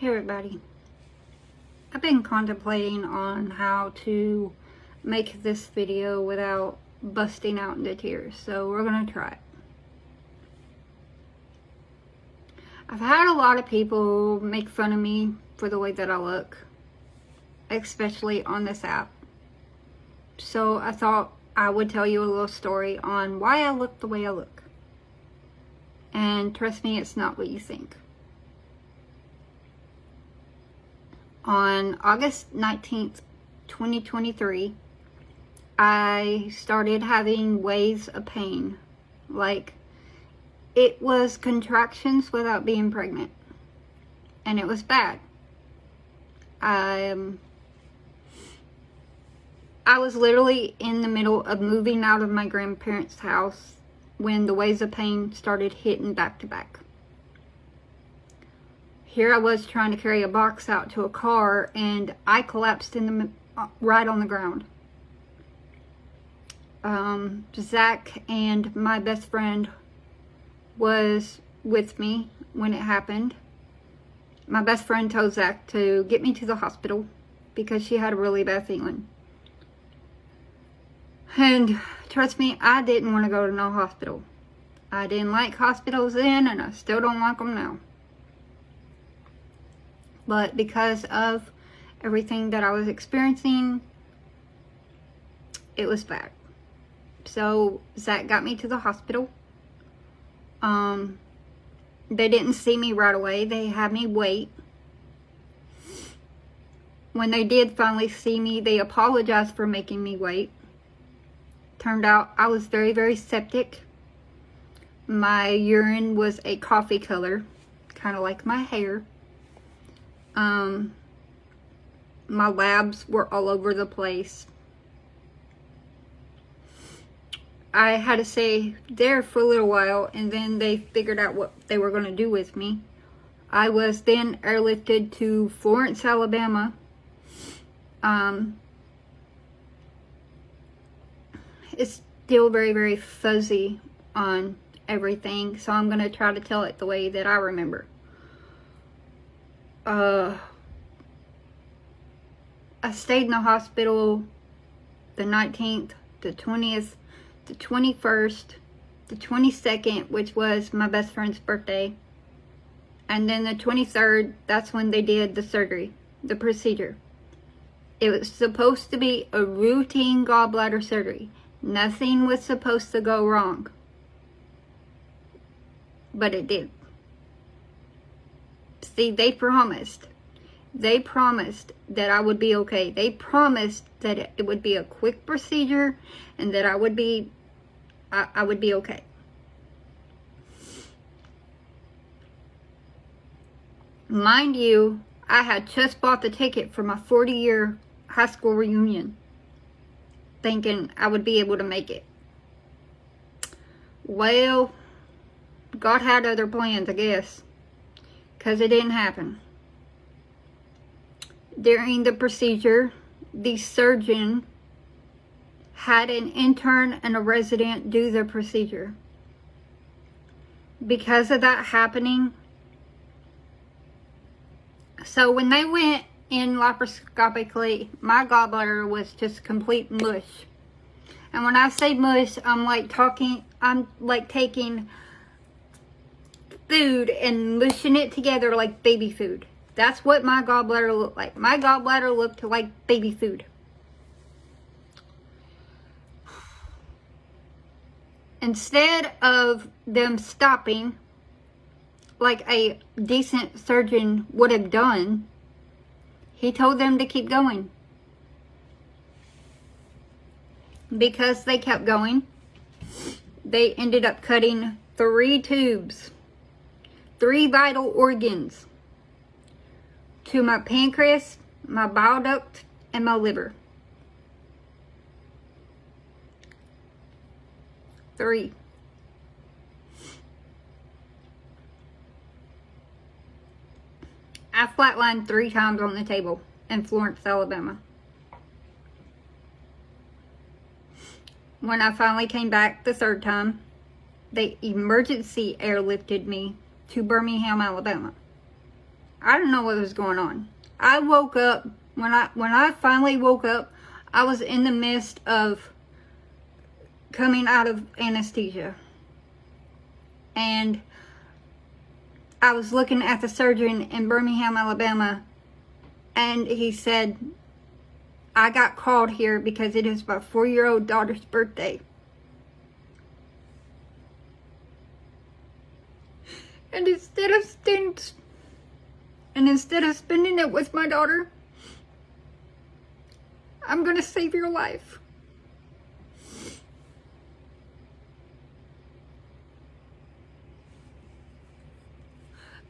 Hey everybody, I've been contemplating on how to make this video without busting out into tears, so we're gonna try it. I've had a lot of people make fun of me for the way that I look, especially on this app. So I thought I would tell you a little story on why I look the way I look. And trust me, it's not what you think. On August 19th, 2023, I started having waves of pain. Like, it was contractions without being pregnant. And it was bad. I was literally in the middle of moving out of my grandparents' house when the waves of pain started hitting back to back. Here I was trying to carry a box out to a car, and I collapsed right on the ground. Zach and my best friend was with me when it happened. My best friend told Zach to get me to the hospital because she had a really bad feeling. And trust me, I didn't want to go to no hospital. I didn't like hospitals then, and I still don't like them now. But because of everything that I was experiencing, it was bad. So Zach got me to the hospital. They didn't see me right away. They had me wait. When they did finally see me, they apologized for making me wait. Turned out I was very, very septic. My urine was a coffee color, kind of like my hair. My labs were all over the place. I had to stay there for a little while, and then they figured out what they were going to do with me. I was then airlifted to Florence, Alabama. It's still very, very fuzzy on everything, so I'm going to try to tell it the way that I remember. I stayed in the hospital the 19th, the 20th, the 21st, the 22nd, which was my best friend's birthday. And then the 23rd, that's when they did the surgery, the procedure. It was supposed to be a routine gallbladder surgery. Nothing was supposed to go wrong. But it did. See, they promised that I would be okay. They promised that it would be a quick procedure and that I would be okay. Mind you, I had just bought the ticket for my 40-year high school reunion, thinking I would be able to make it. Well, God had other plans, I guess, because it didn't happen. During the procedure, the surgeon had an intern and a resident do the procedure. Because of that happening, so when they went in laparoscopically, my gallbladder was just complete mush. And when I say mush, I'm like taking food and mushing it together like baby food. That's what my gallbladder looked like. My gallbladder looked like baby food. Instead of them stopping, like a decent surgeon would have done, he told them to keep going. Because they kept going, they ended up cutting 3 tubes, 3 vital organs, to my pancreas, my bile duct, and my liver. 3. I flatlined 3 times on the table in Florence, Alabama. When I finally came back the 3rd time, they emergency airlifted me to Birmingham, Alabama. I don't know what was going on. I woke up, when I finally woke up, I was in the midst of coming out of anesthesia. And I was looking at the surgeon in Birmingham, Alabama, and he said, I got called here because it is my 4-year-old daughter's birthday. And instead of spending it with my daughter, I'm gonna save your life.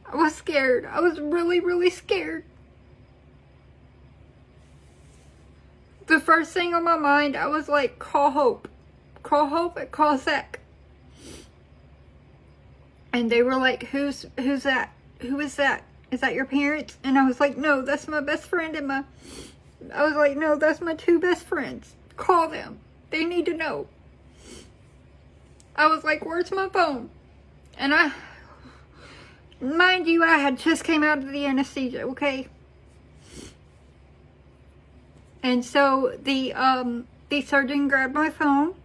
I was scared. I was really, really scared. The first thing on my mind, I was like, call Hope. Call Hope and call Zach. And they were like, who's that? Who is that? Is that your parents? And I was like, no, that's my best friend and I was like, no, that's my 2 best friends. Call them. They need to know. I was like, where's my phone? And mind you, I had just came out of the anesthesia, okay? And so the surgeon grabbed my phone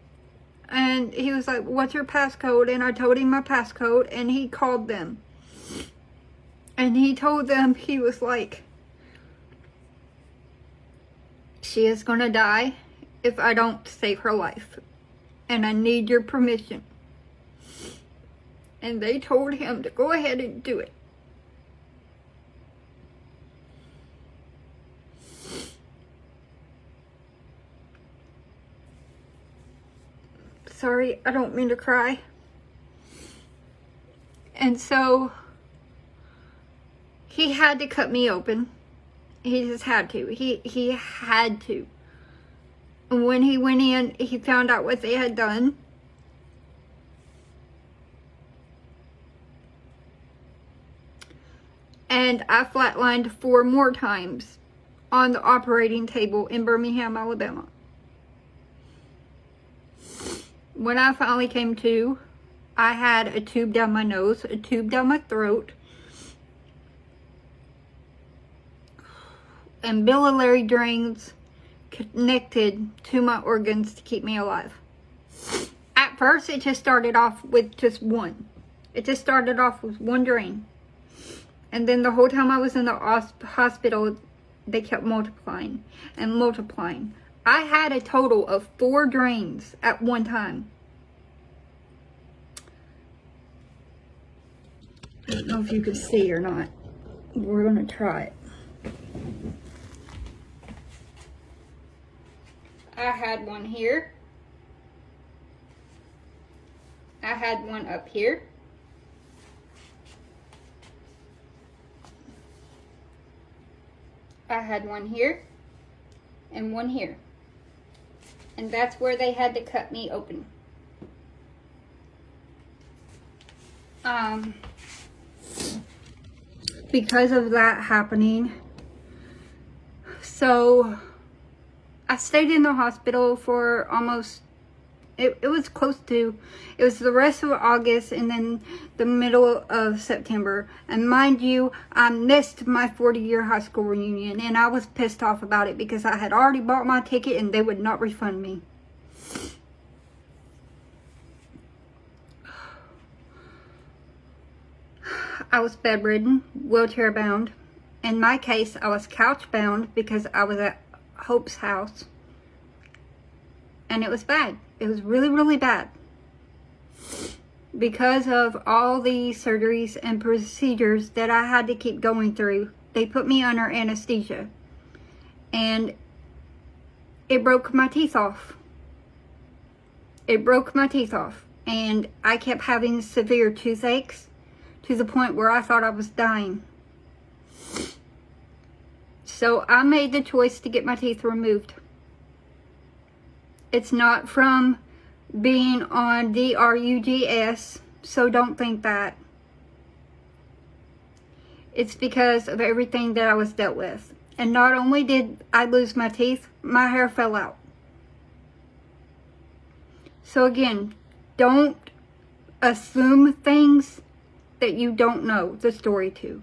and he was like, what's your passcode? And I told him my passcode and he called them. And he told them, he was like, she is gonna die if I don't save her life. And I need your permission. And they told him to go ahead and do it. Sorry, I don't mean to cry. And so he had to cut me open. He just had to. He had to. And when he went in, he found out what they had done. And I flatlined 4 more times on the operating table in Birmingham, Alabama. When I finally came to, I had a tube down my nose, a tube down my throat, and biliary drains connected to my organs to keep me alive. At first, it just started off with just one. It just started off with one drain. And then the whole time I was in the hospital, they kept multiplying and multiplying. I had a total of 4 drains at one time. I don't know if you can see or not. We're gonna try it. I had one here. I had one up here. I had one here and one here. And that's where they had to cut me open. Because of that happening, so I stayed in the hospital for almost, it was the rest of August and then the middle of September. And mind you, I missed my 40-year high school reunion and I was pissed off about it because I had already bought my ticket and they would not refund me. I was bedridden, wheelchair bound. In my case, I was couch bound because I was at Hope's house. And it was bad. It was really, really bad. Because of all the surgeries and procedures that I had to keep going through, they put me under anesthesia. And it broke my teeth off. It broke my teeth off. And I kept having severe toothaches to the point where I thought I was dying. So I made the choice to get my teeth removed. It's not from being on DRUGS, so don't think that. It's because of everything that I was dealt with. And not only did I lose my teeth, my hair fell out. So again, don't assume things that you don't know the story to.